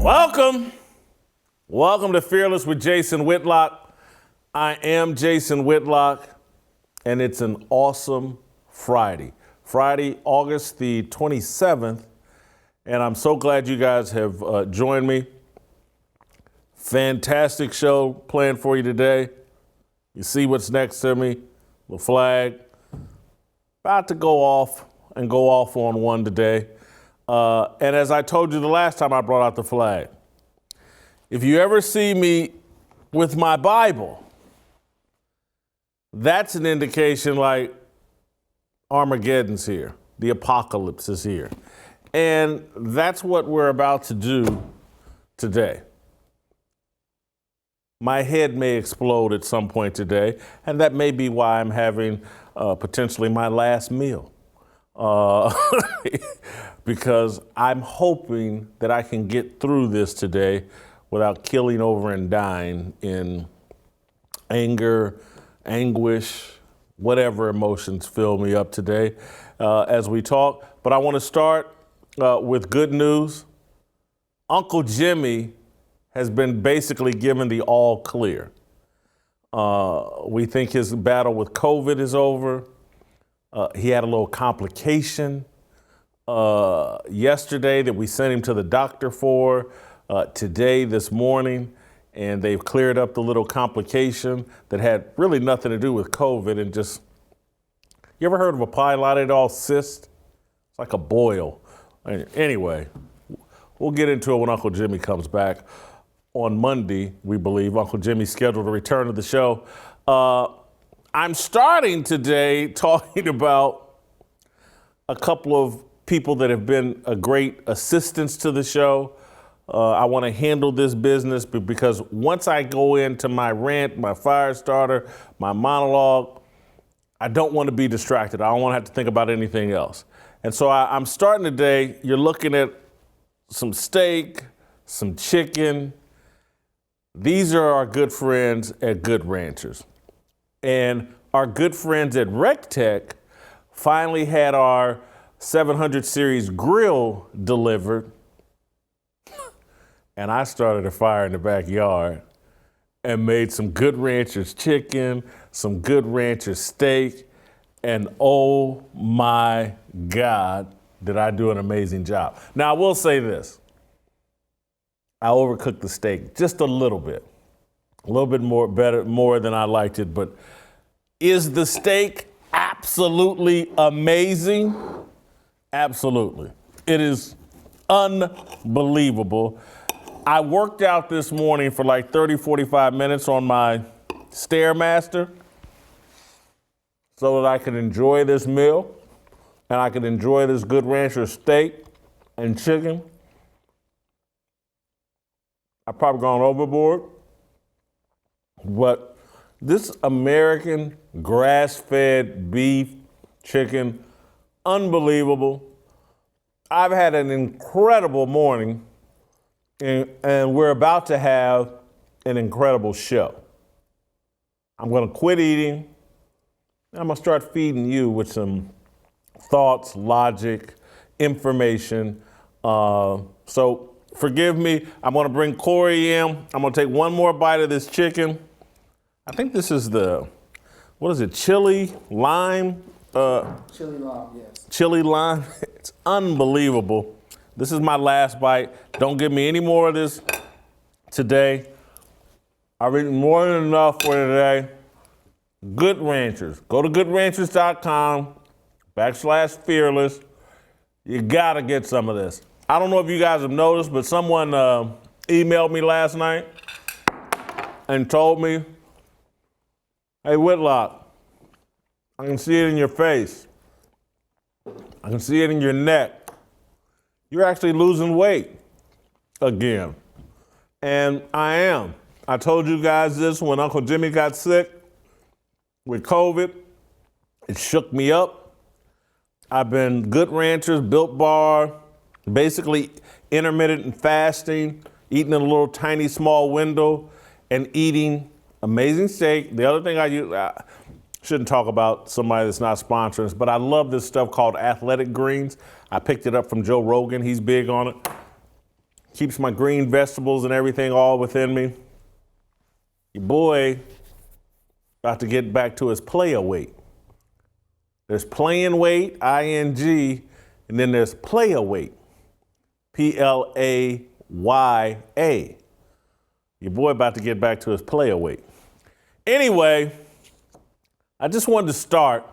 Welcome to Fearless with Jason Whitlock. I am Jason Whitlock, and it's an awesome Friday. Friday, August the 27th, and I'm so glad you guys have joined me. Fantastic show planned for you today. You see what's next to me, the flag. About to go off on one today. And as I told you the last time I brought out the flag, if you ever see me with my Bible, that's an indication like Armageddon's here. The apocalypse is here. And that's what we're about to do today. My head may explode at some point today, and that may be why I'm having potentially my last meal. Because I'm hoping that I can get through this today without killing over and dying in anger, anguish, whatever emotions fill me up today as we talk. But I want to start with good news. Uncle Jimmy has been basically given the all clear. We think his battle with COVID is over. He had a little complication yesterday that we sent him to the doctor for. Today, this morning, and they've cleared up the little complication that had really nothing to do with COVID and just, you ever heard of a pilotidal cyst? It's like a boil. Anyway, we'll get into it when Uncle Jimmy comes back on Monday, we believe. Uncle Jimmy's scheduled to return to the show. I'm starting today talking about a couple of people that have been a great assistance to the show. I want to handle this business because once I go into my rant, my fire starter, my monologue, I don't want to be distracted. I don't want to have to think about anything else. And so I'm starting today. You're looking at some steak, some chicken. These are our good friends at Good Ranchers. And our good friends at RecTech finally had our 700 series grill delivered. And I started a fire in the backyard and made some Good Ranchers chicken, some Good Ranchers steak, and oh my God, did I do an amazing job. Now, I will say this. I overcooked the steak just a little bit more than I liked it, but is the steak absolutely amazing? Absolutely. It is unbelievable. I worked out this morning for like 30, 45 minutes on my Stairmaster so that I could enjoy this meal and I could enjoy this Good Rancher steak and chicken. I've probably gone overboard, but this American grass-fed beef, chicken, unbelievable. I've had an incredible morning. And we're about to have an incredible show. I'm going to quit eating. I'm going to start feeding you with some thoughts, logic, information. So forgive me. I'm going to bring Corey in. I'm going to take one more bite of this chicken. I think this is chili lime? Chili lime, yes. Chili lime. It's unbelievable. This is my last bite. Don't give me any more of this today. I've eaten more than enough for today. Good Ranchers. Go to goodranchers.com/fearless. You gotta get some of this. I don't know if you guys have noticed, but someone emailed me last night and told me, hey, Whitlock, I can see it in your face. I can see it in your neck. You're actually losing weight again. And I am. I told you guys this when Uncle Jimmy got sick with COVID. It shook me up. I've been Good Ranchers, Built Bar, basically intermittent fasting, eating in a little tiny small window, and eating amazing steak. The other thing I shouldn't talk about somebody that's not sponsoring us, but I love this stuff called athletic greens. I picked it up from Joe Rogan. He's big on it. keeps my green vegetables and everything all within me. Your boy about to get back to his player weight. There's playing weight, ING, and then there's player weight, PLAYA. Your boy about to get back to his player weight. Anyway, I just wanted to start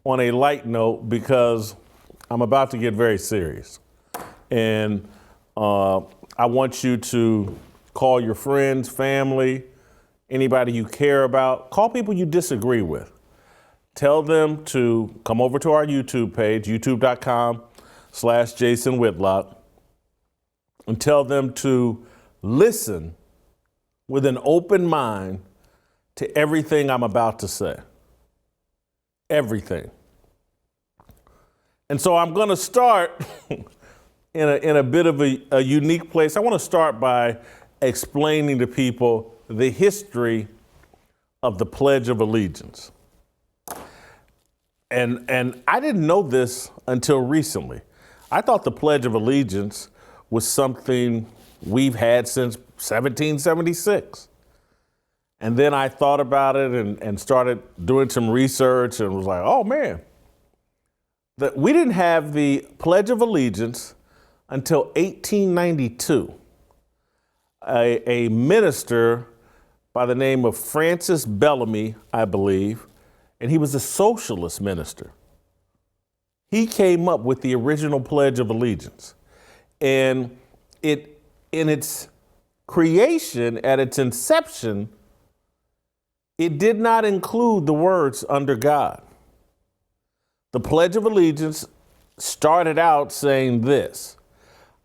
on a light note because I'm about to get very serious. And I want you to call your friends, family, anybody you care about. Call people you disagree with. Tell them to come over to our YouTube page, youtube.com/Jason Whitlock, and tell them to listen with an open mind to everything I'm about to say. Everything. And so I'm going to start in a bit of a unique place. I want to start by explaining to people the history of the Pledge of Allegiance. And I didn't know this until recently. I thought the Pledge of Allegiance was something we've had since 1776. And then I thought about it and started doing some research and was like, oh man, that we didn't have the Pledge of Allegiance until 1892. A minister by the name of Francis Bellamy, I believe, and he was a socialist minister. He came up with the original Pledge of Allegiance. And in its creation, at its inception, it did not include the words "under God." The Pledge of Allegiance started out saying this: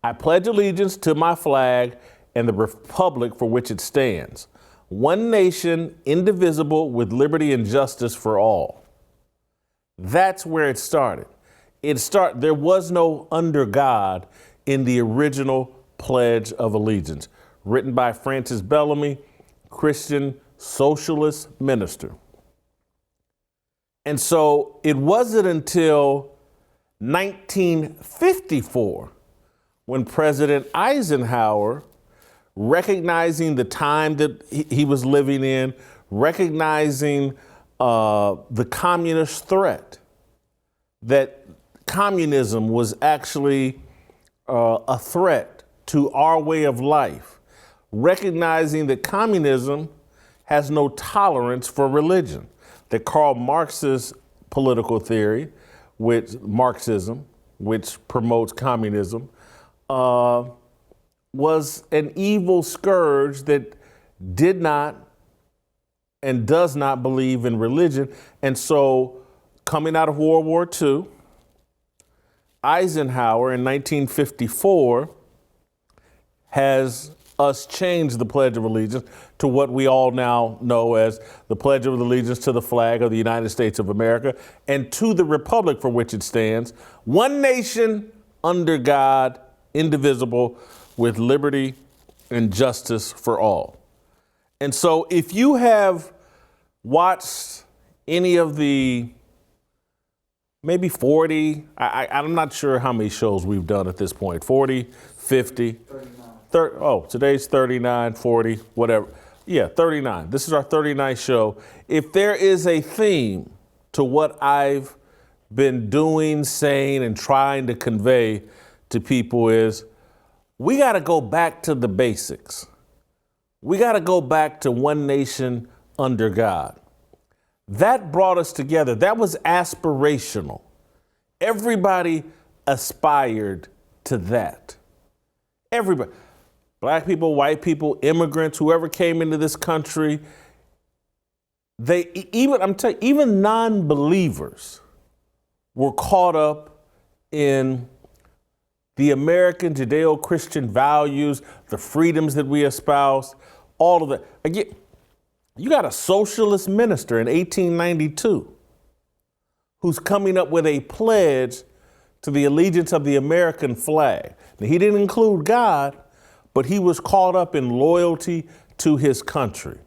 I pledge allegiance to my flag and the republic for which it stands, one nation, indivisible, with liberty and justice for all. That's where it started. There was no "under God" in the original Pledge of Allegiance, written by Francis Bellamy, Christian socialist minister. And so it wasn't until 1954 when President Eisenhower, recognizing the time that he was living in, recognizing the communist threat, that communism was actually a threat to our way of life, recognizing that communism has no tolerance for religion, that Karl Marx's political theory, Marxism, which promotes communism, was an evil scourge that did not and does not believe in religion. And so coming out of World War II, Eisenhower in 1954 has us change the Pledge of Allegiance to what we all now know as the Pledge of Allegiance to the flag of the United States of America and to the republic for which it stands, one nation under God, indivisible, with liberty and justice for all. And so if you have watched any of the maybe 40, I'm not sure how many shows we've done at this point, 40, 50, 39. Today's 39, 40, whatever. Yeah, 39. This is our 39th show. If there is a theme to what I've been doing, saying, and trying to convey to people is we got to go back to the basics. We got to go back to one nation under God. That brought us together. That was aspirational. Everybody aspired to that. Everybody. Black people, white people, immigrants, whoever came into this country, even non-believers were caught up in the American Judeo-Christian values, the freedoms that we espouse, all of that. Again, you got a socialist minister in 1892 who's coming up with a pledge to the allegiance of the American flag. Now, he didn't include God, but he was caught up in loyalty to his country.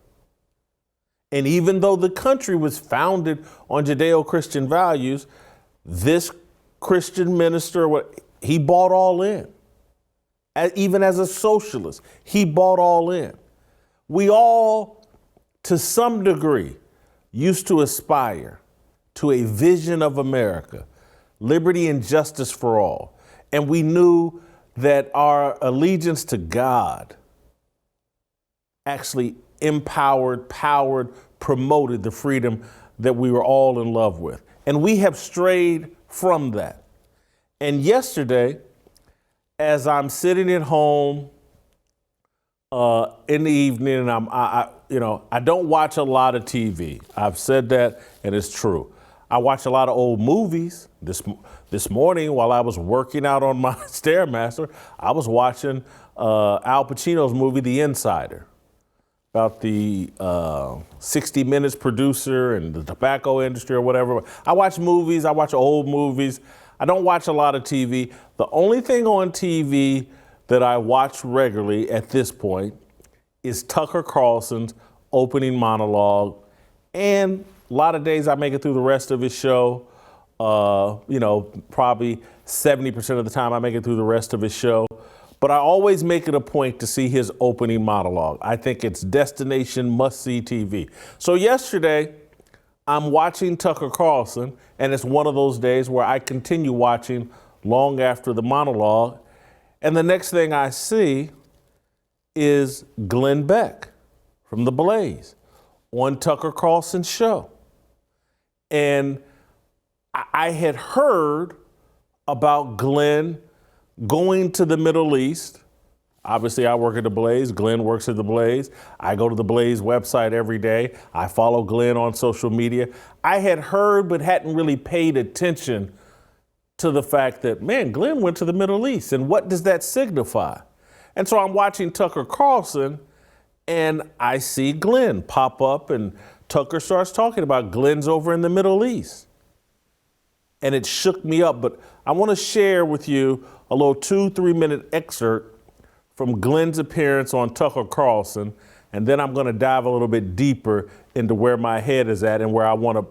And even though the country was founded on Judeo-Christian values, this Christian minister, he bought all in. even as a socialist. He bought all in. We all, to some degree, used to aspire to a vision of America, liberty and justice for all. And we knew that our allegiance to God actually empowered, powered, promoted the freedom that we were all in love with. And we have strayed from that. And yesterday, as I'm sitting at home in the evening, and I don't watch a lot of TV. I've said that, and it's true. I watch a lot of old movies. This morning, while I was working out on my Stairmaster, I was watching Al Pacino's movie, The Insider, about the 60 Minutes producer and the tobacco industry or whatever. I watch movies. I watch old movies. I don't watch a lot of TV. The only thing on TV that I watch regularly at this point is Tucker Carlson's opening monologue. And a lot of days I make it through the rest of his show. Probably 70% of the time I make it through the rest of his show. But I always make it a point to see his opening monologue. I think it's destination must-see TV. So yesterday, I'm watching Tucker Carlson, and it's one of those days where I continue watching long after the monologue. And the next thing I see is Glenn Beck from The Blaze on Tucker Carlson's show. And I had heard about Glenn going to the Middle East. Obviously, I work at The Blaze. Glenn works at The Blaze. I go to The Blaze website every day. I follow Glenn on social media. I had heard but hadn't really paid attention to the fact that, man, Glenn went to the Middle East. And what does that signify? And so I'm watching Tucker Carlson, and I see Glenn pop up, and Tucker starts talking about Glenn's over in the Middle East. And it shook me up. But I want to share with you a little 2-3 minute excerpt from Glenn's appearance on Tucker Carlson, and then I'm going to dive a little bit deeper into where my head is at and where I want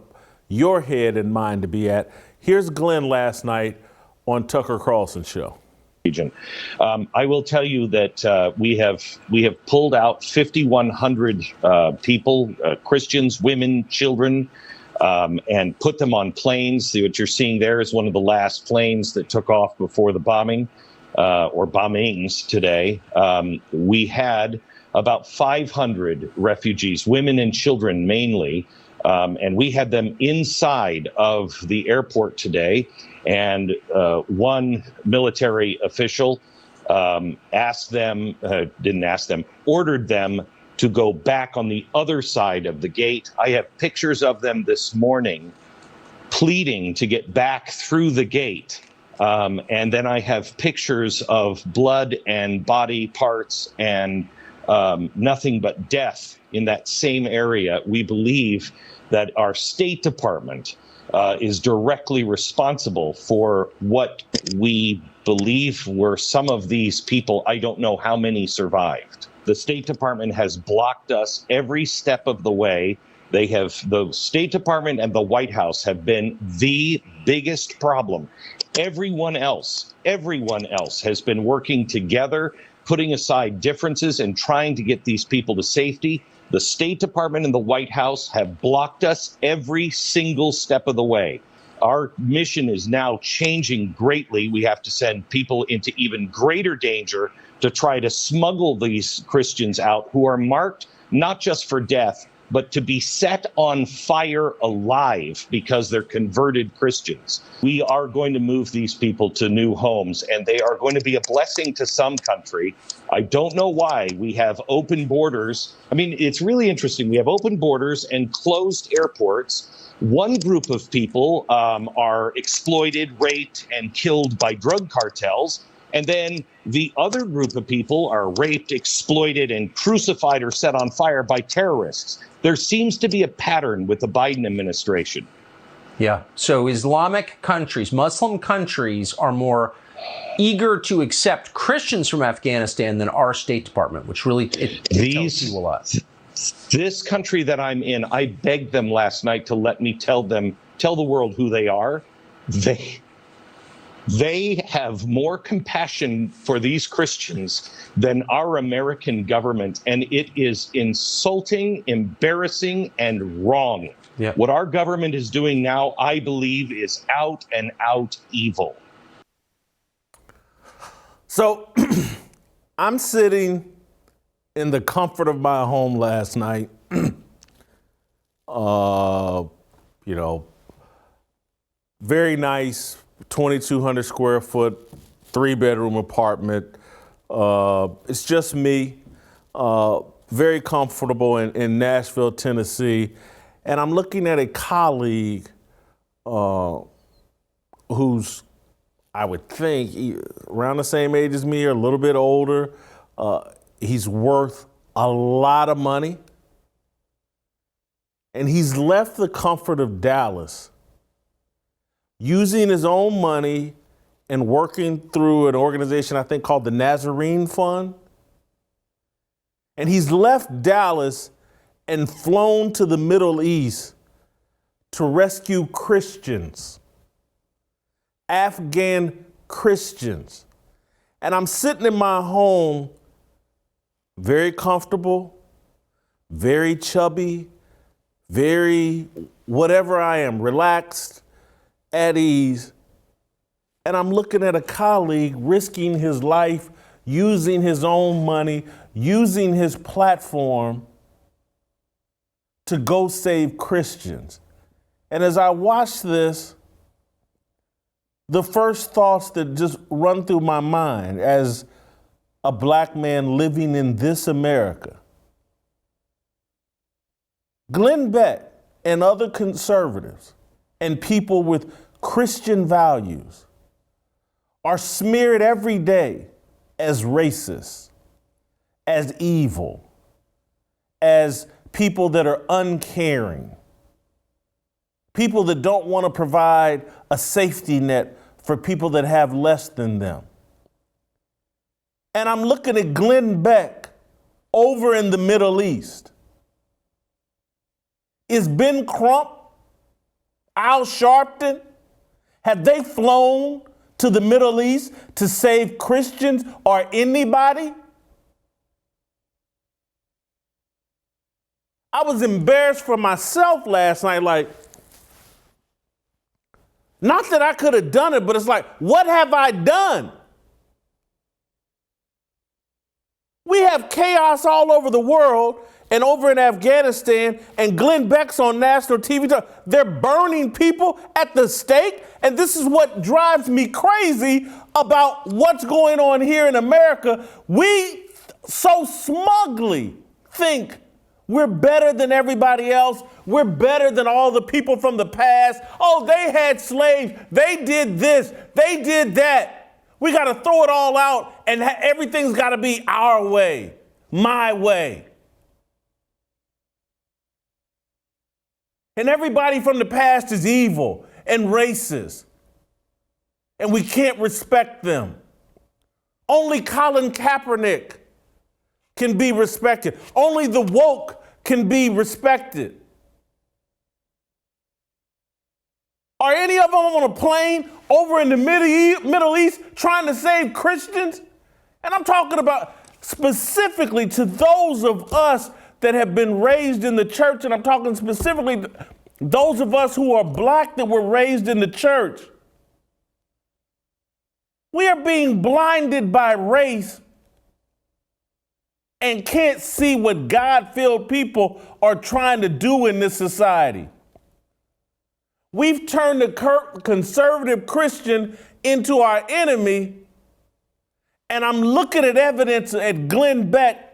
your head and mind to be at. Here's Glenn last night on Tucker Carlson's show. I will tell you that we have pulled out 5,100 people, Christians, women, children, and put them on planes. What you're seeing there is one of the last planes that took off before the bombing or bombings today. We had about 500 refugees, women and children mainly, and we had them inside of the airport today. And one military official ordered them to go back on the other side of the gate. I have pictures of them this morning pleading to get back through the gate. And then I have pictures of blood and body parts and nothing but death in that same area. We believe that our State Department is directly responsible for what we believe were some of these people. I don't know how many survived. The State Department has blocked us every step of the way. The State Department and the White House have been the biggest problem. Everyone else has been working together, putting aside differences and trying to get these people to safety. The State Department and the White House have blocked us every single step of the way. Our mission is now changing greatly. We have to send people into even greater danger to try to smuggle these Christians out who are marked not just for death, but to be set on fire alive because they're converted Christians. We are going to move these people to new homes, and they are going to be a blessing to some country. I don't know why we have open borders. I mean, it's really interesting. We have open borders and closed airports. One group of people are exploited, raped, and killed by drug cartels. And then the other group of people are raped, exploited, and crucified or set on fire by terrorists. There seems to be a pattern with the Biden administration. Yeah. So Islamic countries, Muslim countries are more eager to accept Christians from Afghanistan than our State Department, which really it tells you a lot. This country that I'm in, I begged them last night to let me tell the world who they are. They have more compassion for these Christians than our American government, and it is insulting, embarrassing, and wrong. Yep. What our government is doing now, I believe, is out and out evil. So I'm sitting in the comfort of my home last night, very nice 2,200 square foot, 3-bedroom apartment. It's just me, very comfortable in Nashville, Tennessee. And I'm looking at a colleague who's, I would think, around the same age as me or a little bit older. He's worth a lot of money. And he's left the comfort of Dallas, using his own money and working through an organization I think called the Nazarene Fund. And he's left Dallas and flown to the Middle East to rescue Christians, Afghan Christians. And I'm sitting in my home, very comfortable, very chubby, very whatever I am, relaxed, at ease. And I'm looking at a colleague risking his life, using his own money, using his platform to go save Christians. And as I watch this, the first thoughts that just run through my mind as a black man living in this America, Glenn Beck and other conservatives and people with Christian values are smeared every day as racist, as evil, as people that are uncaring, people that don't want to provide a safety net for people that have less than them. And I'm looking at Glenn Beck over in the Middle East. Is Ben Crump, Al Sharpton, have they flown to the Middle East to save Christians or anybody? I was embarrassed for myself last night, like, not that I could have done it, but it's like, what have I done? We have chaos all over the world and over in Afghanistan, and Glenn Beck's on national TV. They're burning people at the stake, and this is what drives me crazy about what's going on here in America. We so smugly think we're better than everybody else. We're better than all the people from the past. Oh, they had slaves. They did this. They did that. We got to throw it all out, and everything's got to be our way, my way. And everybody from the past is evil and racist, and we can't respect them. Only Colin Kaepernick can be respected. Only the woke can be respected. Are any of them on a plane over in the Middle East trying to save Christians? And I'm talking about specifically to those of us that have been raised in the church, and I'm talking specifically those of us who are black that were raised in the church. We are being blinded by race and can't see what God-filled people are trying to do in this society. We've turned the conservative Christian into our enemy, and I'm looking at evidence at Glenn Beck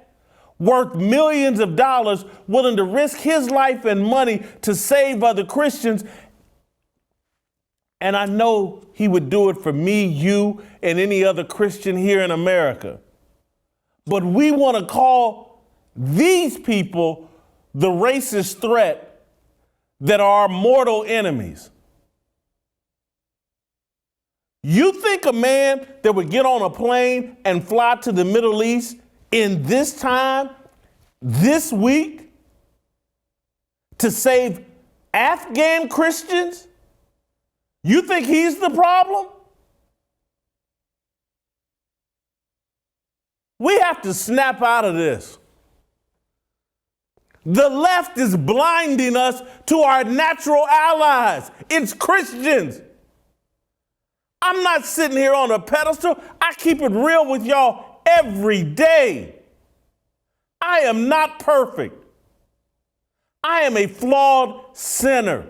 worth millions of dollars, willing to risk his life and money to save other Christians. And I know he would do it for me, you, and any other Christian here in America. But we want to call these people the racist threat that are our mortal enemies. You think a man that would get on a plane and fly to the Middle East in this time, this week, to save Afghan Christians? You think he's the problem? We have to snap out of this. The left is blinding us to our natural allies. It's Christians. I'm not sitting here on a pedestal. I keep it real with y'all every day. I am not perfect. I am a flawed sinner.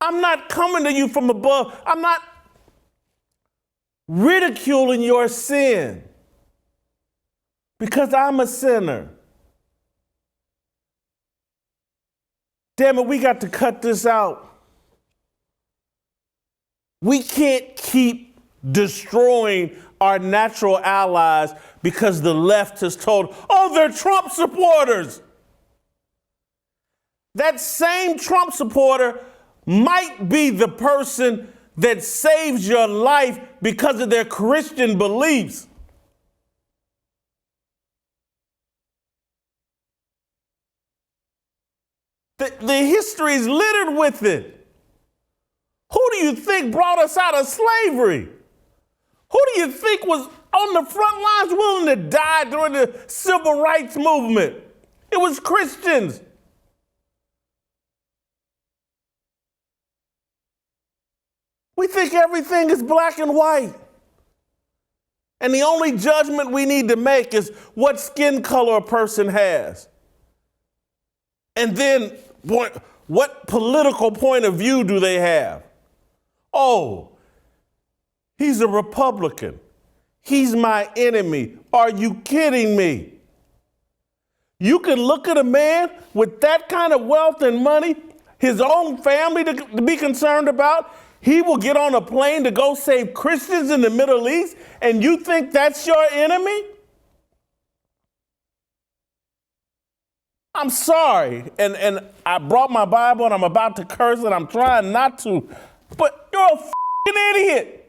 I'm not coming to you from above. I'm not ridiculing your sin because I'm a sinner. Damn it, we got to cut this out. We can't keep destroying our natural allies because the left has told, oh, they're Trump supporters. That same Trump supporter might be the person that saves your life because of their Christian beliefs. The history is littered with it. Who do you think brought us out of slavery? Who do you think was on the front lines willing to die during the civil rights movement? It was Christians. We think everything is black and white. And the only judgment we need to make is what skin color a person has. And then what political point of view do they have? Oh, he's a Republican. He's my enemy. Are you kidding me? You can look at a man with that kind of wealth and money, his own family to be concerned about. He will get on a plane to go save Christians in the Middle East, and you think that's your enemy? I'm sorry, and I brought my Bible and I'm about to curse and I'm trying not to, but you're a f***ing idiot.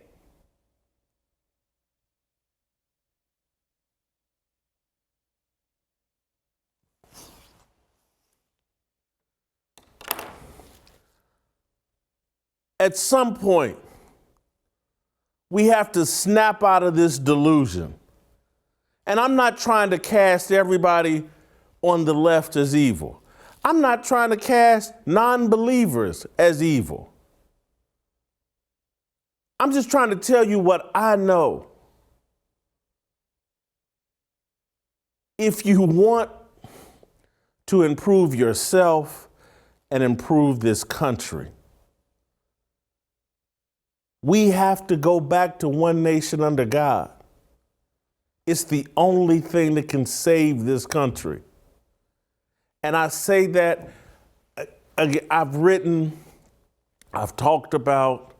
At some point, we have to snap out of this delusion. And I'm not trying to cast everybody on the left as evil. I'm not trying to cast non-believers as evil. I'm just trying to tell you what I know. If you want to improve yourself and improve this country, we have to go back to one nation under God. It's the only thing that can save this country. And I say that, I've written, I've talked about,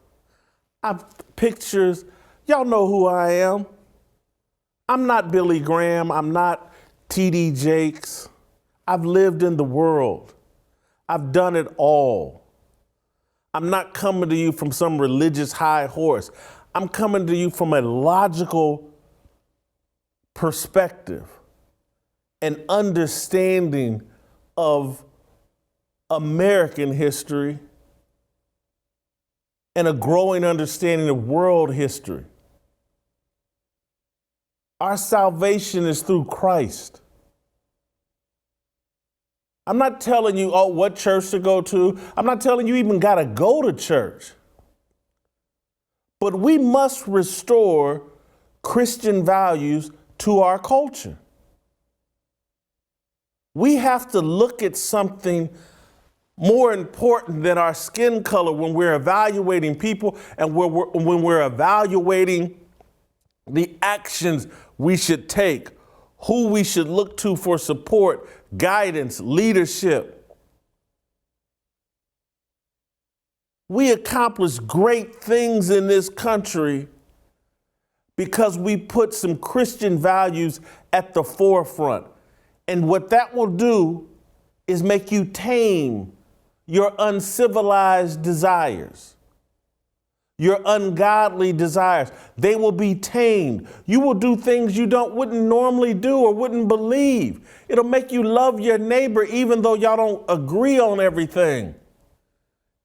I've pictures. Y'all know who I am. I'm not Billy Graham. I'm not T.D. Jakes. I've lived in the world. I've done it all. I'm not coming to you from some religious high horse. I'm coming to you from a logical perspective, an understanding of American history and a growing understanding of world history. Our salvation is through Christ. I'm not telling you, oh, what church to go to. I'm not telling you even got to go to church. But we must restore Christian values to our culture. We have to look at something more important than our skin color when we're evaluating people and when we're evaluating the actions we should take, who we should look to for support, guidance, leadership. We accomplish great things in this country because we put some Christian values at the forefront. And what that will do is make you tame your uncivilized desires, your ungodly desires. They will be tamed. You will do things you wouldn't normally do or wouldn't believe. It'll make you love your neighbor even though y'all don't agree on everything.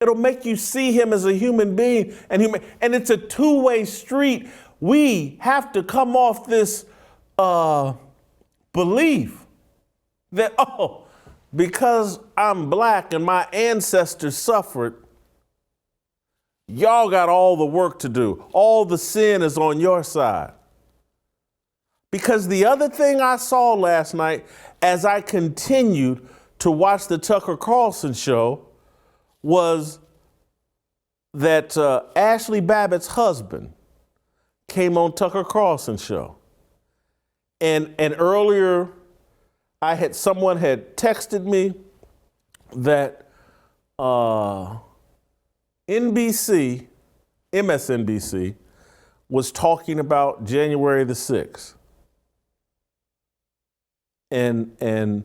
It'll make you see him as a human being and it's a two-way street. we have to come off this belief that, oh, because I'm black and my ancestors suffered, y'all got all the work to do. All the sin is on your side. Because the other thing I saw last night as I continued to watch the Tucker Carlson show was that Ashli Babbitt's husband came on Tucker Carlson's show. And earlier, someone had texted me that MSNBC, was talking about January the 6th. And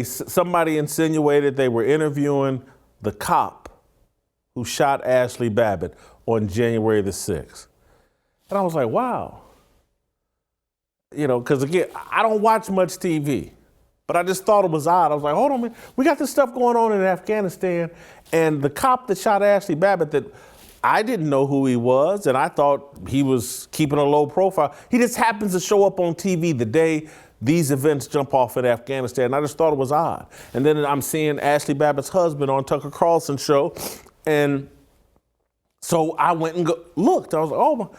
somebody insinuated they were interviewing the cop who shot Ashli Babbitt on January the 6th. And I was like, wow. Because again, I don't watch much TV, but I just thought it was odd. I was like, hold on, man. We got this stuff going on in Afghanistan, and the cop that shot Ashli Babbitt, that I didn't know who he was, and I thought he was keeping a low profile. He just happens to show up on TV the day these events jump off in Afghanistan. And I just thought it was odd. And then I'm seeing Ashli Babbitt's husband on Tucker Carlson's show, and so I went and looked. I was like, oh,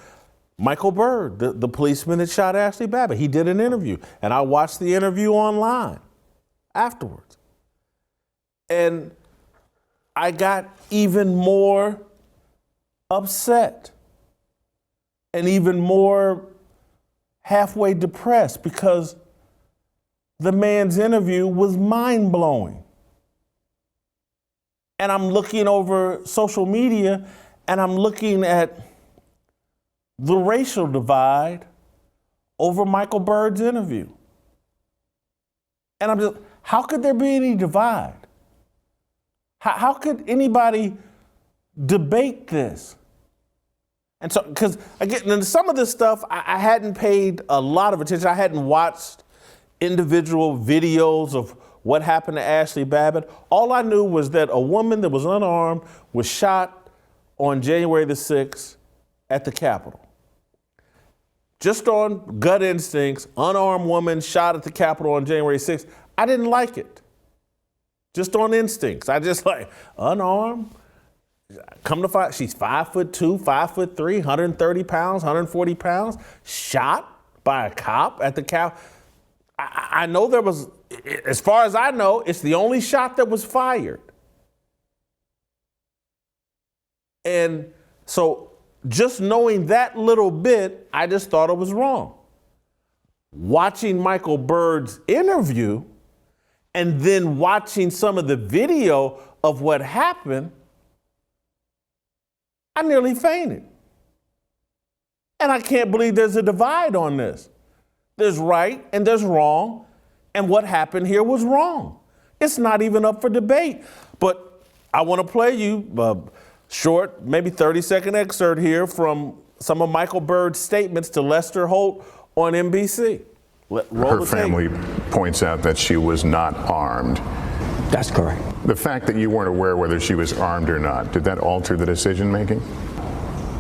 Michael Byrd, the policeman that shot Ashli Babbitt, he did an interview. And I watched the interview online afterwards. And I got even more upset and even more halfway depressed because the man's interview was mind-blowing. And I'm looking over social media and I'm looking at the racial divide over Michael Byrd's interview. And I'm just, how could there be any divide? How could anybody debate this? And so, because again, some of this stuff, I hadn't paid a lot of attention. I hadn't watched individual videos of what happened to Ashli Babbitt. All I knew was that a woman that was unarmed was shot on January the 6th at the Capitol. Just on gut instincts, unarmed woman shot at the Capitol on January 6th. I didn't like it. Just on instincts. I just like, unarmed? Come to find, she's 5'2", 5'3", 130 pounds, 140 pounds, shot by a cop at the Capitol. I know there was, as far as I know, it's the only shot that was fired. And so just knowing that little bit, I just thought it was wrong. Watching Michael Byrd's interview and then watching some of the video of what happened, I nearly fainted. And I can't believe there's a divide on this. There's right and there's wrong, and what happened here was wrong. It's not even up for debate. But I want to play you a short, maybe 30-second excerpt here from some of Michael Byrd's statements to Lester Holt on NBC. Her family points out that she was not armed. That's correct. The fact that you weren't aware whether she was armed or not, did that alter the decision making?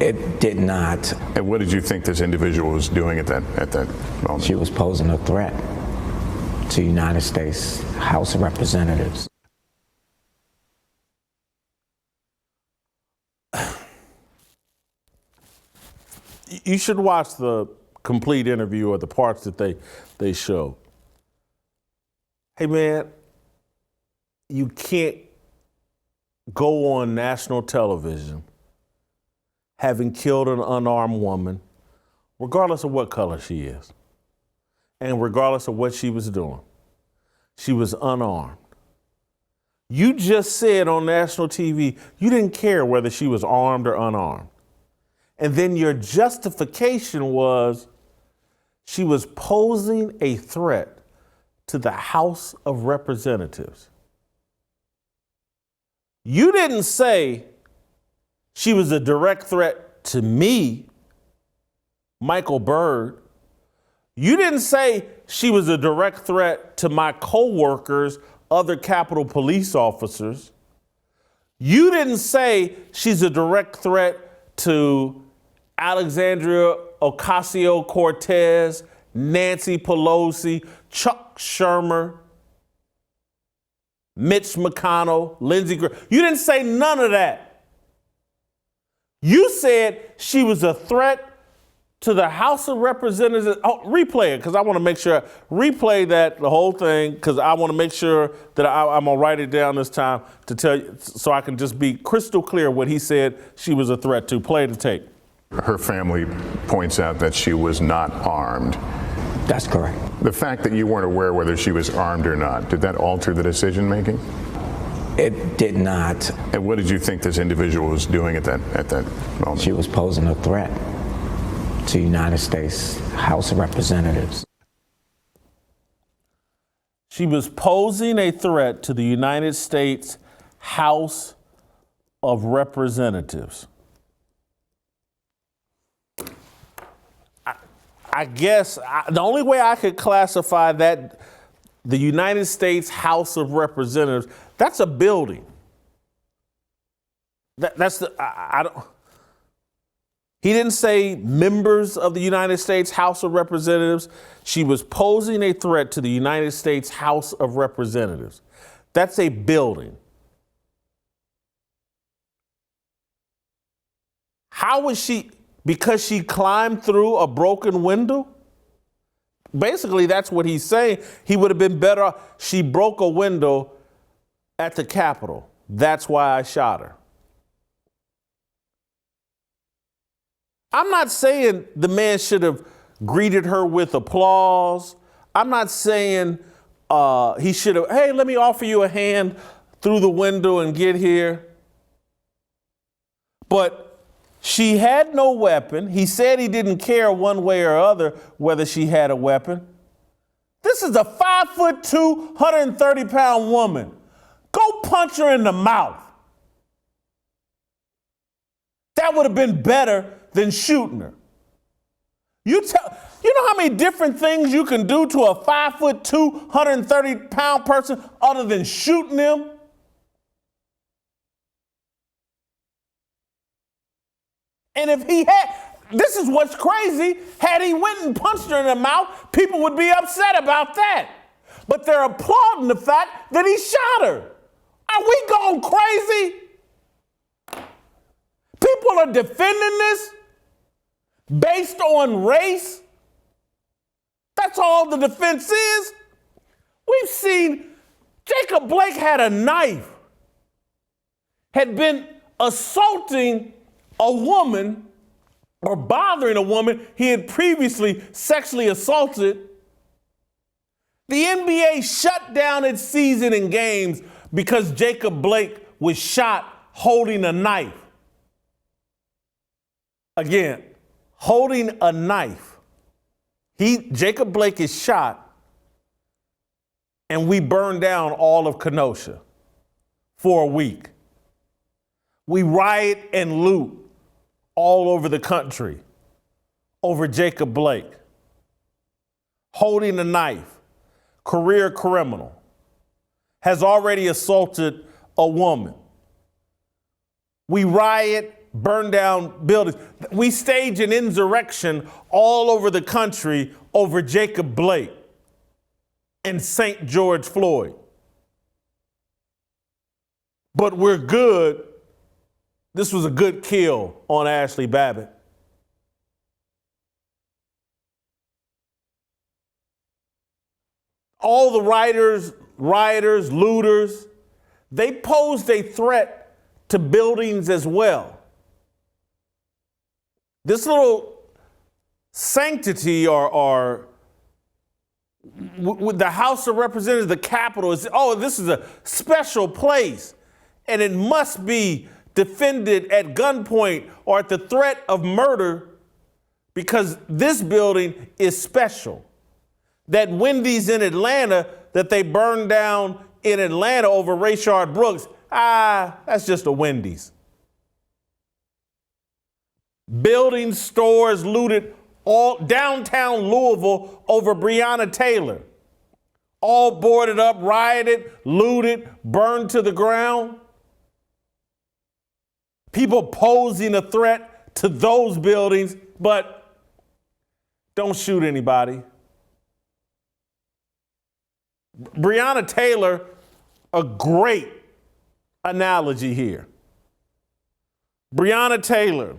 It did not. And what did you think this individual was doing at that moment? She was posing a threat to United States House of Representatives. You should watch the complete interview or the parts that they show. Hey man, you can't go on national television having killed an unarmed woman, regardless of what color she is, and regardless of what she was doing. She was unarmed. You just said on national TV you didn't care whether she was armed or unarmed. And then your justification was she was posing a threat to the House of Representatives. You didn't say she was a direct threat to me, Michael Byrd. You didn't say she was a direct threat to my coworkers, other Capitol Police officers. You didn't say she's a direct threat to Alexandria Ocasio-Cortez, Nancy Pelosi, Chuck Schumer, Mitch McConnell, Lindsey Graham. You didn't say none of that. You said she was a threat to the House of Representatives. Oh, replay it, because I want to make sure. Replay that, the whole thing, because I want to make sure that I'm going to write it down this time to tell you, so I can just be crystal clear what he said she was a threat to. Play the tape. Her family points out that she was not armed. That's correct. The fact that you weren't aware whether she was armed or not, did that alter the decision making? It did not. And what did you think this individual was doing at that moment? She was posing a threat to the United States House of Representatives. She was posing a threat to the United States House of Representatives. I guess the only way I could classify that, the United States House of Representatives, that's a building. That's the, I don't, he didn't say members of the United States House of Representatives. She was posing a threat to the United States House of Representatives. That's a building. How was she? Because she climbed through a broken window? Basically, that's what he's saying. He would have been better off. She broke a window at the Capitol. That's why I shot her. I'm not saying the man should have greeted her with applause. I'm not saying he should have, hey, let me offer you a hand through the window and get here. But she had no weapon. He said he didn't care one way or other whether she had a weapon. This is a 5'2", 130-pound woman. Go punch her in the mouth. That would have been better than shooting her. You know how many different things you can do to a 5'2", 130-pound person other than shooting them? And if he had, this is what's crazy, had he went and punched her in the mouth, people would be upset about that. But they're applauding the fact that he shot her. Are we going crazy? People are defending this based on race. That's all the defense is. We've seen Jacob Blake had a knife, had been assaulting a woman or bothering a woman he had previously sexually assaulted. The NBA shut down its season and games because Jacob Blake was shot holding a knife. Again, holding a knife. Jacob Blake is shot, and we burned down all of Kenosha for a week. We riot and loot all over the country over Jacob Blake. Holding a knife, career criminal, has already assaulted a woman. We riot, burn down buildings. We stage an insurrection all over the country over Jacob Blake and St. George Floyd. But we're good. This was a good kill on Ashli Babbitt. All the rioters, looters, they posed a threat to buildings as well. This little sanctity or with the House of Representatives, the Capitol, this is a special place, and it must be defended at gunpoint or at the threat of murder because this building is special. That Wendy's in Atlanta that they burned down in Atlanta over Rayshard Brooks, that's just a Wendy's. Buildings, stores looted all downtown Louisville over Breonna Taylor. All boarded up, rioted, looted, burned to the ground. People posing a threat to those buildings, but don't shoot anybody. Breonna Taylor, a great analogy here. Breonna Taylor,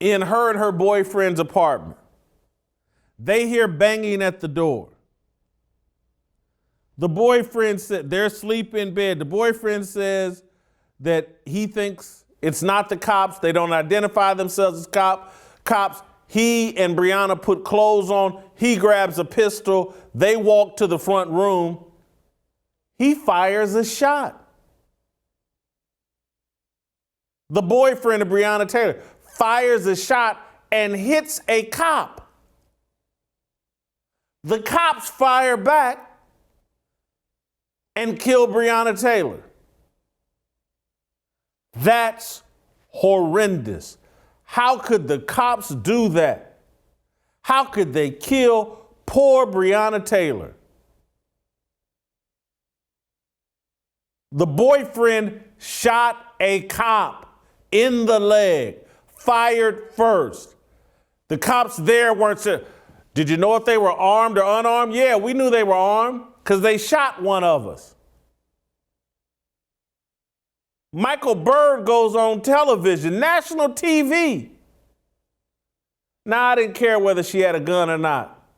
in her and her boyfriend's apartment, they hear banging at the door. The boyfriend said, they're asleep in bed. The boyfriend says that he thinks it's not the cops. They don't identify themselves as cops. He and Breonna put clothes on. He grabs a pistol. They walk to the front room. He fires a shot. The boyfriend of Breonna Taylor fires a shot and hits a cop. The cops fire back and kill Breonna Taylor. That's horrendous. How could the cops do that? How could they kill poor Breonna Taylor? The boyfriend shot a cop in the leg, fired first. The cops there weren't sure. Did you know if they were armed or unarmed? Yeah, we knew they were armed because they shot one of us. Michael Byrd goes on television, national TV. Nah, I didn't care whether she had a gun or not.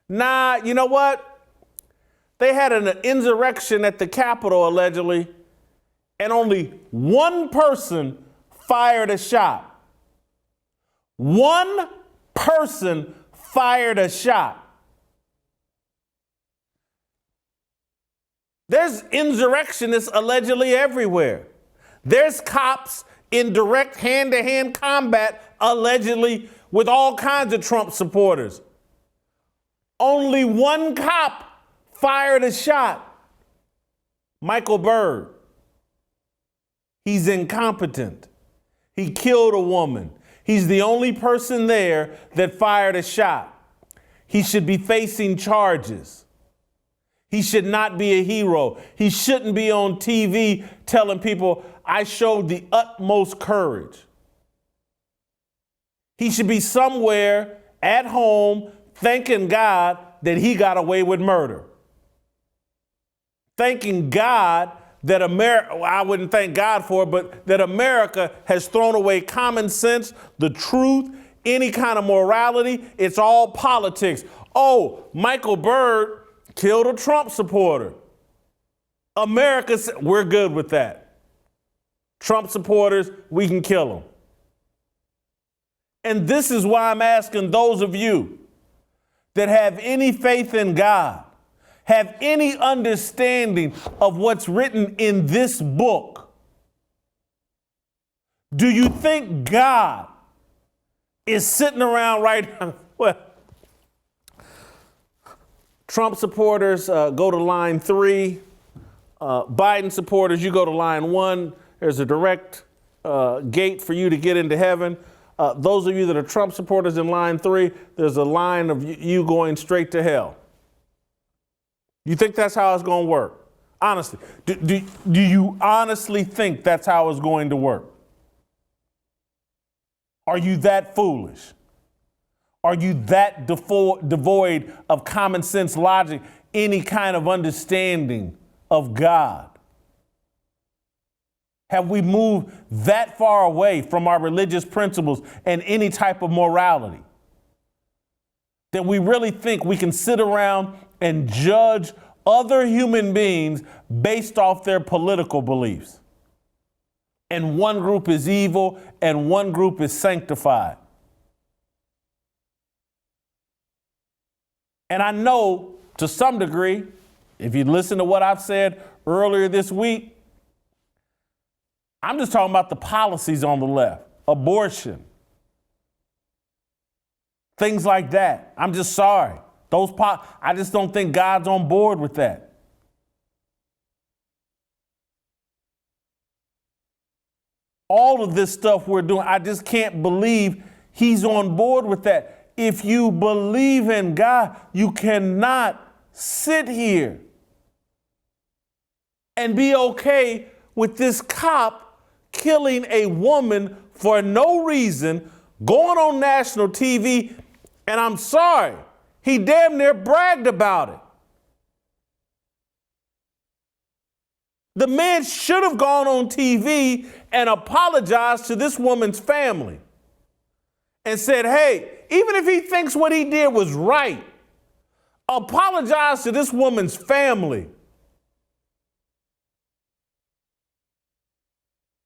Nah, you know what? They had an insurrection at the Capitol, allegedly, and only one person fired a shot. One person fired a shot. There's insurrectionists allegedly everywhere. There's cops in direct hand-to-hand combat, allegedly, with all kinds of Trump supporters. Only one cop fired a shot. Michael Byrd. He's incompetent. He killed a woman. He's the only person there that fired a shot. He should be facing charges. He should not be a hero. He shouldn't be on TV telling people, I showed the utmost courage. He should be somewhere at home thanking God that he got away with murder. Thanking God that America, well, I wouldn't thank God for it, but that America has thrown away common sense, the truth, any kind of morality. It's all politics. Oh, Michael Byrd killed a Trump supporter. America, we're good with that. Trump supporters, we can kill them. And this is why I'm asking those of you that have any faith in God, have any understanding of what's written in this book. Do you think God is sitting around right now? Well, Trump supporters go to line 3. Biden supporters, you go to line 1. There's a direct gate for you to get into heaven. Those of you that are Trump supporters in line 3, there's a line of you going straight to hell. You think that's how it's going to work? Honestly, do you honestly think that's how it's going to work? Are you that foolish? Are you that devoid of common sense logic, any kind of understanding of God? Have we moved that far away from our religious principles and any type of morality that we really think we can sit around and judge other human beings based off their political beliefs? And one group is evil and one group is sanctified. And I know to some degree, if you listen to what I've said earlier this week, I'm just talking about the policies on the left, abortion, things like that. I'm just sorry. I just don't think God's on board with that. All of this stuff we're doing, I just can't believe he's on board with that. If you believe in God, you cannot sit here and be okay with this cop killing a woman for no reason, going on national TV, and I'm sorry, he damn near bragged about it. The man should have gone on TV and apologized to this woman's family and said, hey, even if he thinks what he did was right, apologize to this woman's family.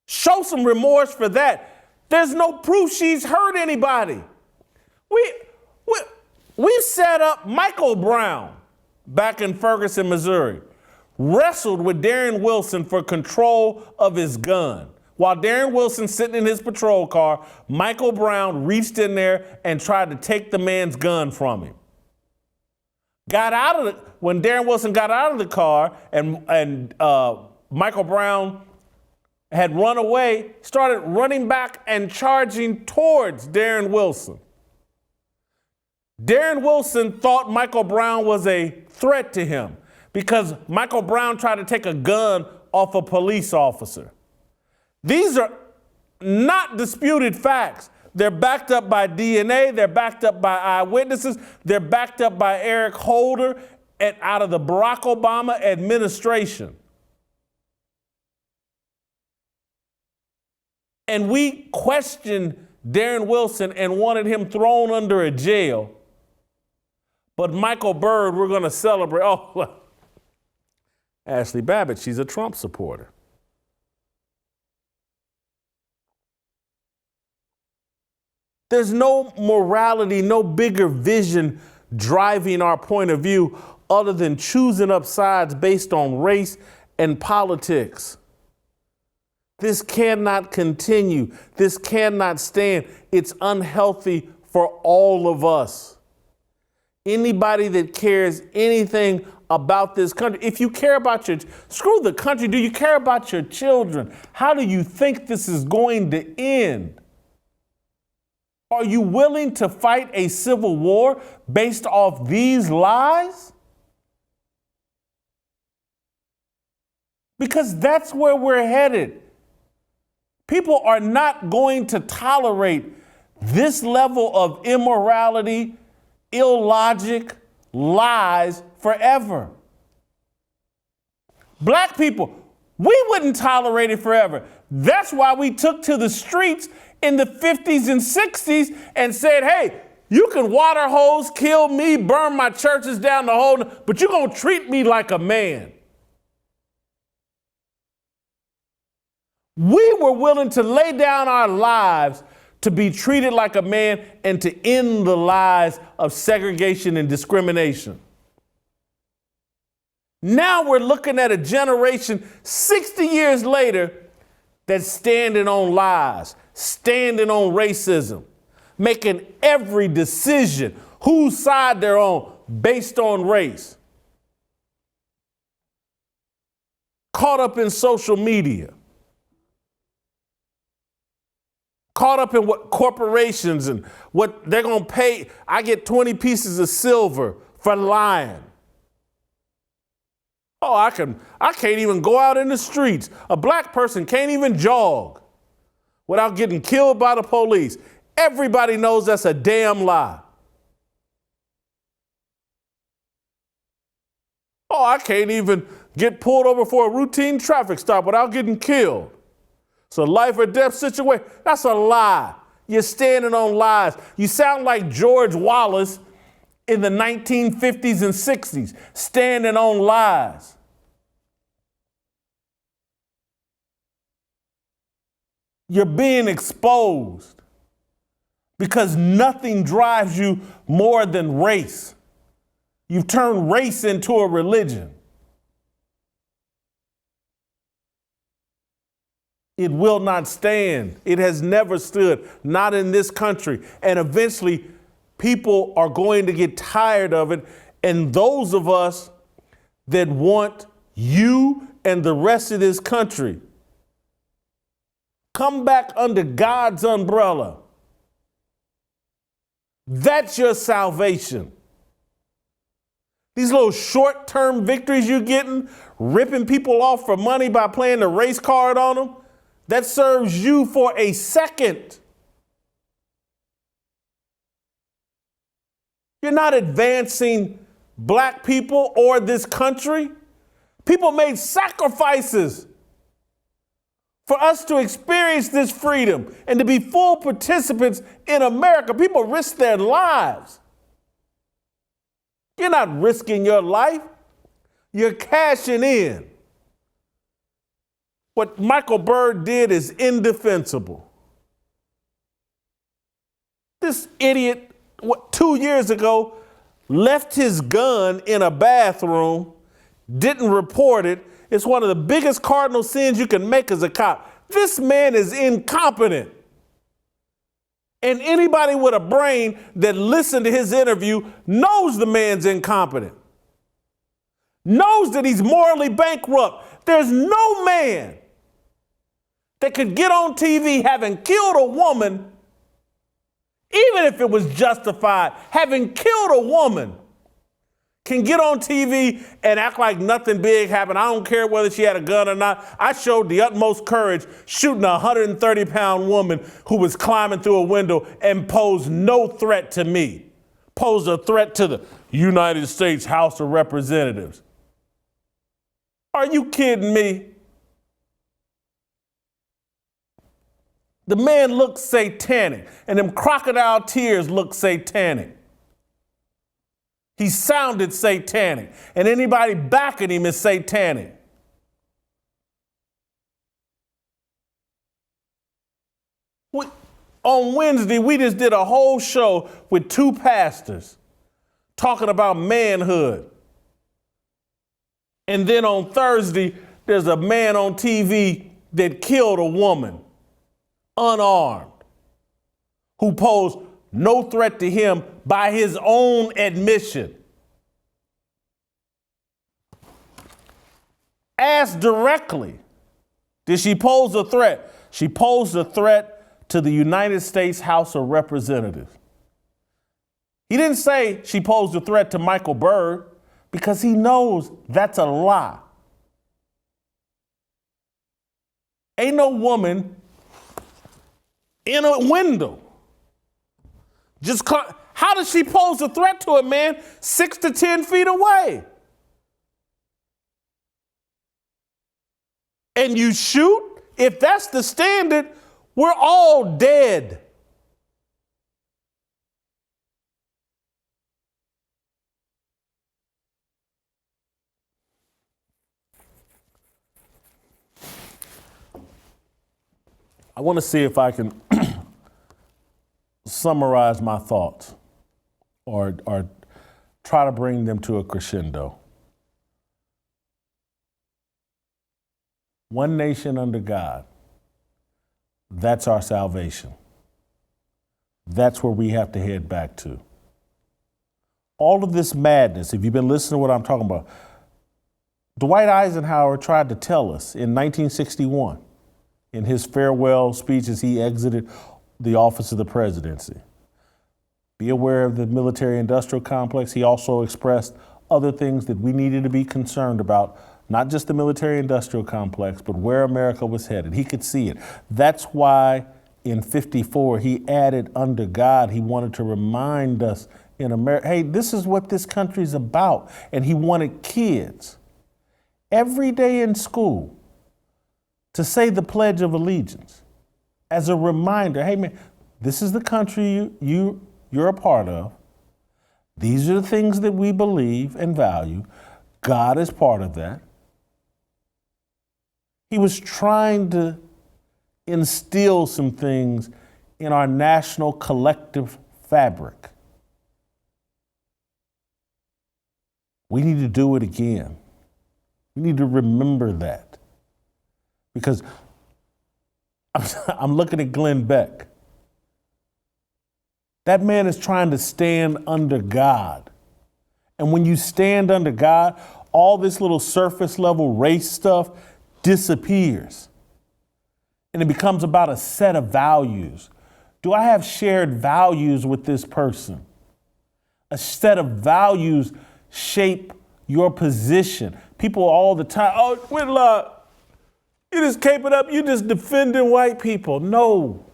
Show some remorse for that. There's no proof she's hurt anybody. We set up Michael Brown back in Ferguson, Missouri, wrestled with Darren Wilson for control of his gun. While Darren Wilson sitting in his patrol car, Michael Brown reached in there and tried to take the man's gun from him. When Darren Wilson got out of the car and Michael Brown had run away, started running back and charging towards Darren Wilson. Darren Wilson thought Michael Brown was a threat to him because Michael Brown tried to take a gun off a police officer. These are not disputed facts. They're backed up by DNA. They're backed up by eyewitnesses. They're backed up by Eric Holder out of the Barack Obama administration. And we questioned Darren Wilson and wanted him thrown under a jail. But Michael Byrd, we're going to celebrate. Oh, well, Ashli Babbitt, she's a Trump supporter. There's no morality, no bigger vision driving our point of view other than choosing up sides based on race and politics. This cannot continue. This cannot stand. It's unhealthy for all of us. Anybody that cares anything about this country, if you care about screw the country, do you care about your children? How do you think this is going to end? Are you willing to fight a civil war based off these lies? Because that's where we're headed. People are not going to tolerate this level of immorality, illogic, lies forever. Black people, we wouldn't tolerate it forever. That's why we took to the streets in the 50s and 60s and said, hey, you can water hose, kill me, burn my churches down the whole, but you're going to treat me like a man. We were willing to lay down our lives to be treated like a man and to end the lies of segregation and discrimination. Now we're looking at a generation 60 years later that's standing on lies, standing on racism, making every decision, whose side they're on, based on race. Caught up in social media. Caught up in what corporations and what they're going to pay. I get 20 pieces of silver for lying. Oh, I can't even go out in the streets. A black person can't even jog without getting killed by the police. Everybody knows that's a damn lie. Oh, I can't even get pulled over for a routine traffic stop without getting killed. It's a life or death situation. That's a lie. You're standing on lies. You sound like George Wallace in the 1950s and 60s, standing on lies. You're being exposed because nothing drives you more than race. You've turned race into a religion. It will not stand. It has never stood, not in this country. And eventually, people are going to get tired of it. And those of us that want you and the rest of this country come back under God's umbrella. That's your salvation. These little short-term victories you're getting, ripping people off for money by playing the race card on them, that serves you for a second. You're not advancing black people or this country. People made sacrifices for us to experience this freedom and to be full participants in America. People risk their lives. You're not risking your life. You're cashing in. What Michael Byrd did is indefensible. This idiot, 2 years ago, left his gun in a bathroom, didn't report it. It's one of the biggest cardinal sins you can make as a cop. This man is incompetent. And anybody with a brain that listened to his interview knows the man's incompetent. Knows that he's morally bankrupt. There's no man that could get on TV having killed a woman, even if it was justified, having killed a woman, can get on TV and act like nothing big happened. I don't care whether she had a gun or not. I showed the utmost courage shooting a 130-pound woman who was climbing through a window and posed no threat to me. Posed a threat to the United States House of Representatives. Are you kidding me? The man looked satanic, and them crocodile tears looked satanic. He sounded satanic, and anybody backing him is satanic. On Wednesday, we just did a whole show with 2 pastors talking about manhood. And then on Thursday, there's a man on TV that killed a woman, unarmed, who posed no threat to him by his own admission. Asked directly, did she pose a threat? She posed a threat to the United States House of Representatives. He didn't say she posed a threat to Michael Byrd because he knows that's a lie. Ain't no woman in a window. How does she pose a threat to a man 6 to 10 feet away? And you shoot? If that's the standard, we're all dead. I want to see if I can summarize my thoughts or try to bring them to a crescendo. One nation under God. That's our salvation. That's where we have to head back to. All of this madness, if you've been listening to what I'm talking about, Dwight Eisenhower tried to tell us in 1961, in his farewell speech as he exited the office of the presidency. Be aware of the military-industrial complex. He also expressed other things that we needed to be concerned about, not just the military-industrial complex, but where America was headed. He could see it. That's why in 54, he added under God. He wanted to remind us in America, hey, this is what this country's about. And he wanted kids every day in school to say the Pledge of Allegiance as a reminder, hey man, this is the country you're a part of. These are the things that we believe and value. God is part of that. He was trying to instill some things in our national collective fabric. We need to do it again. We need to remember that. Because I'm looking at Glenn Beck. That man is trying to stand under God. And when you stand under God, all this little surface level race stuff disappears. And it becomes about a set of values. Do I have shared values with this person? A set of values shape your position. People all the time, oh, Whitlock, You just caping up, you just defending white people. No.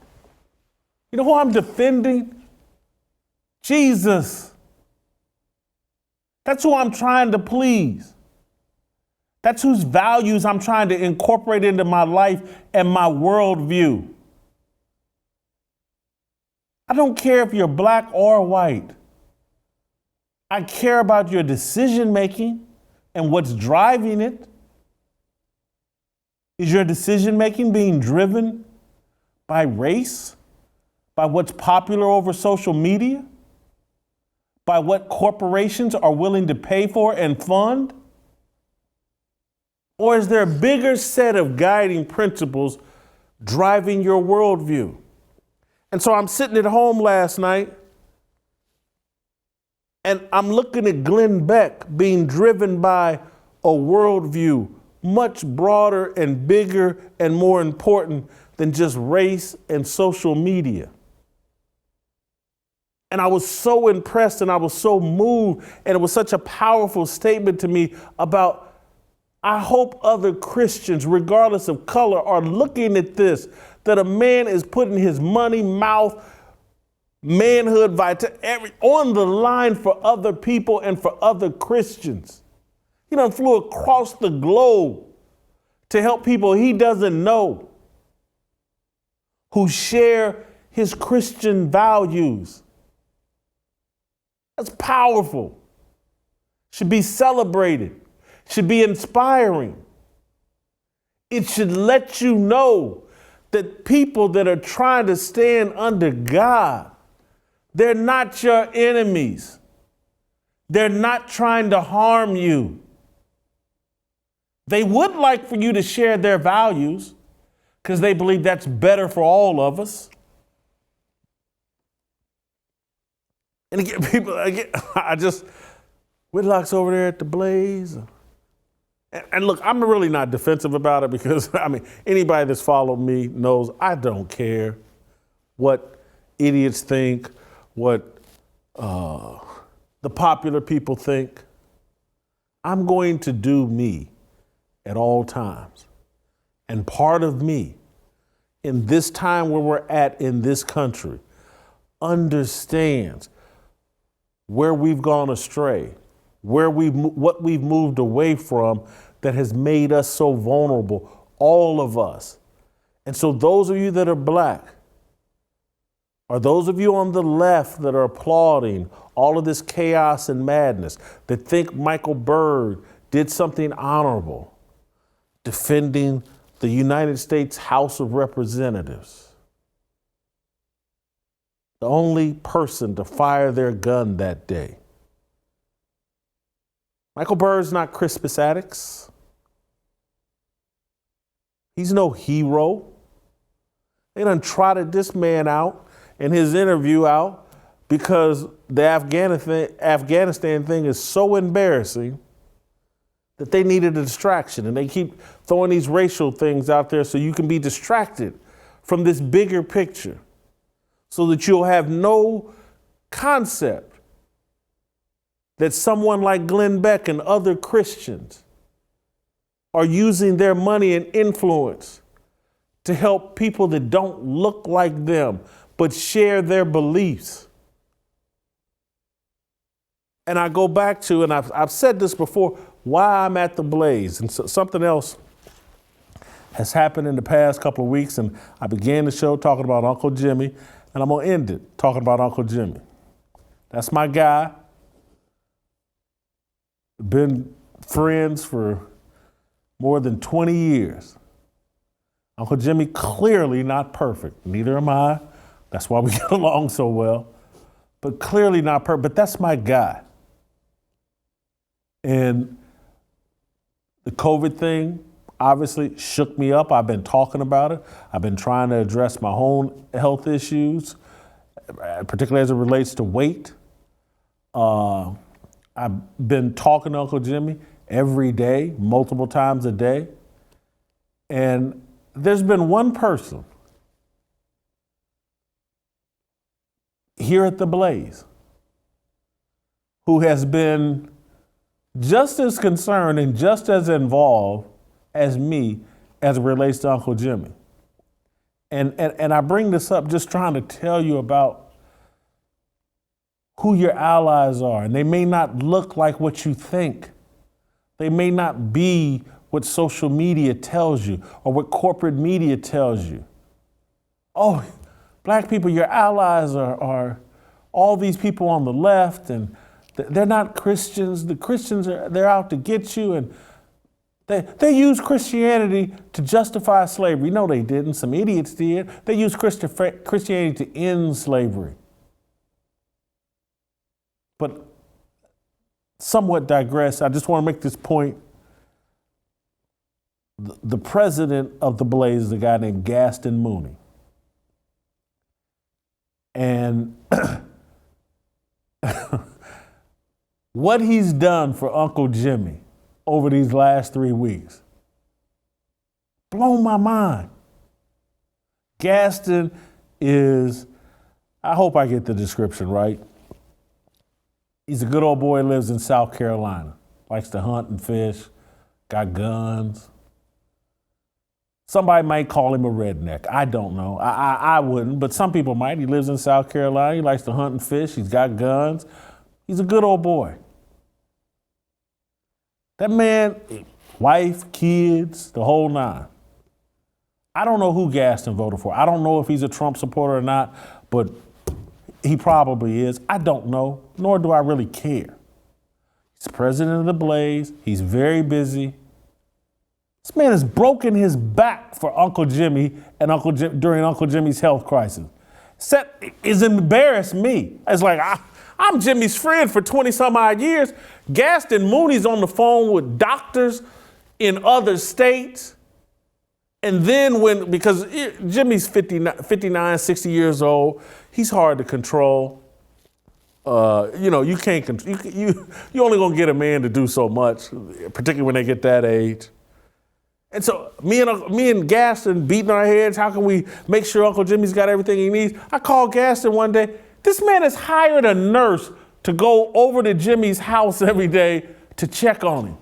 You know who I'm defending? Jesus. That's who I'm trying to please. That's whose values I'm trying to incorporate into my life and my worldview. I don't care if you're black or white. I care about your decision making and what's driving it. Is your decision making being driven by race? By what's popular over social media? By what corporations are willing to pay for and fund? Or is there a bigger set of guiding principles driving your worldview? And so I'm sitting at home last night and I'm looking at Glenn Beck being driven by a worldview much broader and bigger and more important than just race and social media. And I was so impressed and I was so moved, and it was such a powerful statement to me about, I hope other Christians, regardless of color, are looking at this, that a man is putting his money, mouth, manhood, on the line for other people and for other Christians. He done flew across the globe to help people he doesn't know who share his Christian values. That's powerful. Should be celebrated. Should be inspiring. It should let you know that people that are trying to stand under God, they're not your enemies. They're not trying to harm you. They would like for you to share their values because they believe that's better for all of us. And again, Whitlock's over there at the Blaze. And look, I'm really not defensive about it because, anybody that's followed me knows I don't care what idiots think, what the popular people think. I'm going to do me at all times. And part of me, in this time where we're at in this country, understands where we've gone astray, what we've moved away from that has made us so vulnerable, all of us. And so those of you that are black, or those of you on the left that are applauding all of this chaos and madness, that think Michael Byrd did something honorable, defending the United States House of Representatives, the only person to fire their gun that day. Michael Byrd's not Crispus Attucks. He's no hero. They done trotted this man out and his interview out because the Afghanistan thing is so embarrassing that they needed a distraction, and they keep throwing these racial things out there so you can be distracted from this bigger picture so that you'll have no concept that someone like Glenn Beck and other Christians are using their money and influence to help people that don't look like them but share their beliefs. And I go back to, and I've said this before, why I'm at the Blaze. And so something else has happened in the past couple of weeks, and I began the show talking about Uncle Jimmy, and I'm gonna end it talking about Uncle Jimmy. That's my guy. Been friends for more than 20 years. Uncle Jimmy clearly not perfect. Neither am I. That's why we get along so well. But clearly not perfect. But that's my guy. And the COVID thing obviously shook me up. I've been talking about it. I've been trying to address my own health issues, particularly as it relates to weight. I've been talking to Uncle Jimmy every day, multiple times a day. And there's been one person here at the Blaze who has been just as concerned and just as involved as me as it relates to Uncle Jimmy. And I bring this up just trying to tell you about who your allies are. And they may not look like what you think. They may not be what social media tells you or what corporate media tells you. Oh, black people, your allies are all these people on the left, and they're not Christians. The Christians they're out to get you, and they use Christianity to justify slavery. No, they didn't. Some idiots did. They used Christianity to end slavery. But somewhat digress. I just want to make this point. The president of the Blaze is a guy named Gaston Mooney. And what he's done for Uncle Jimmy over these last 3 weeks, blown my mind. Gaston is, I hope I get the description right. He's a good old boy, lives in South Carolina, likes to hunt and fish, got guns. Somebody might call him a redneck. I don't know. I wouldn't, but some people might. He lives in South Carolina. He likes to hunt and fish. He's got guns. He's a good old boy. That man, wife, kids, the whole nine. I don't know who Gaston voted for. I don't know if he's a Trump supporter or not, but he probably is. I don't know, nor do I really care. He's president of the Blaze. He's very busy. This man has broken his back for Uncle Jimmy and during Uncle Jimmy's health crisis. It's embarrassed me. It's like, I'm Jimmy's friend for 20 some odd years. Gaston Mooney's on the phone with doctors in other states. And then because Jimmy's 59, 60 years old, he's hard to control. You can't, you only gonna get a man to do so much, particularly when they get that age. And so me and Gaston beating our heads, how can we make sure Uncle Jimmy's got everything he needs? I called Gaston one day. This man has hired a nurse to go over to Jimmy's house every day to check on him.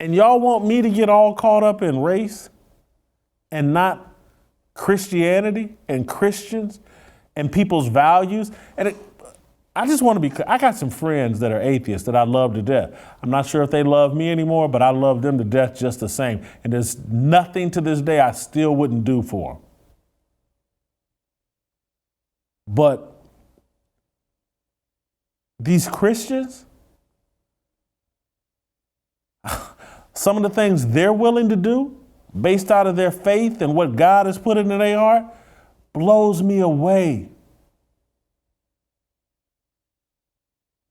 And y'all want me to get all caught up in race and not Christianity and Christians and people's values? And I just want to be clear. I got some friends that are atheists that I love to death. I'm not sure if they love me anymore, but I love them to death just the same. And there's nothing to this day I still wouldn't do for them. But these Christians, some of the things they're willing to do based out of their faith and what God has put into their heart blows me away.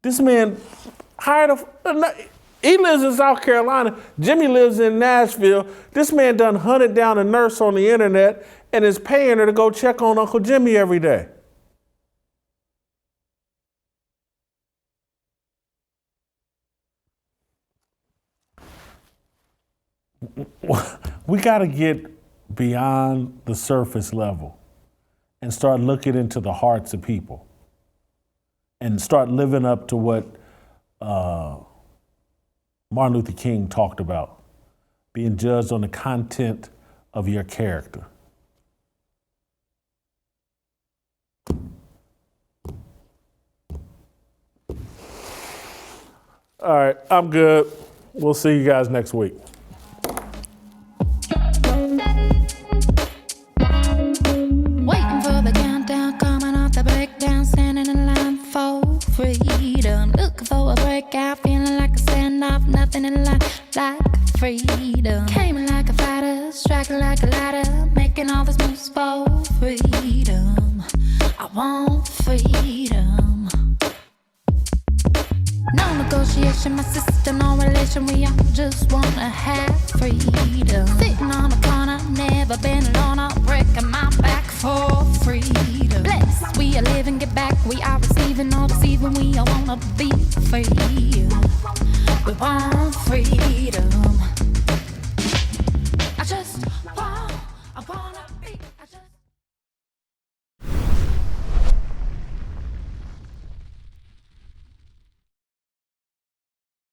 This man hired he lives in South Carolina. Jimmy lives in Nashville. This man done hunted down a nurse on the internet and is paying her to go check on Uncle Jimmy every day. We got to get beyond the surface level and start looking into the hearts of people and start living up to what Martin Luther King talked about, being judged on the content of your character. All right, I'm good. We'll see you guys next week. Waiting for the countdown, coming off the breakdown, standing in line for freedom. Looking for a breakout, feeling like a standoff, nothing in life like freedom. Came like a fighter, striking like a ladder, making all these moves for freedom. I want freedom. No negotiation, my sister, no relation. We all just wanna have freedom. Sitting on the corner, never been alone. I'm breaking my back for freedom. Blessed, we are living, get back. We are receiving, all deceiving. We all wanna be free. We want freedom.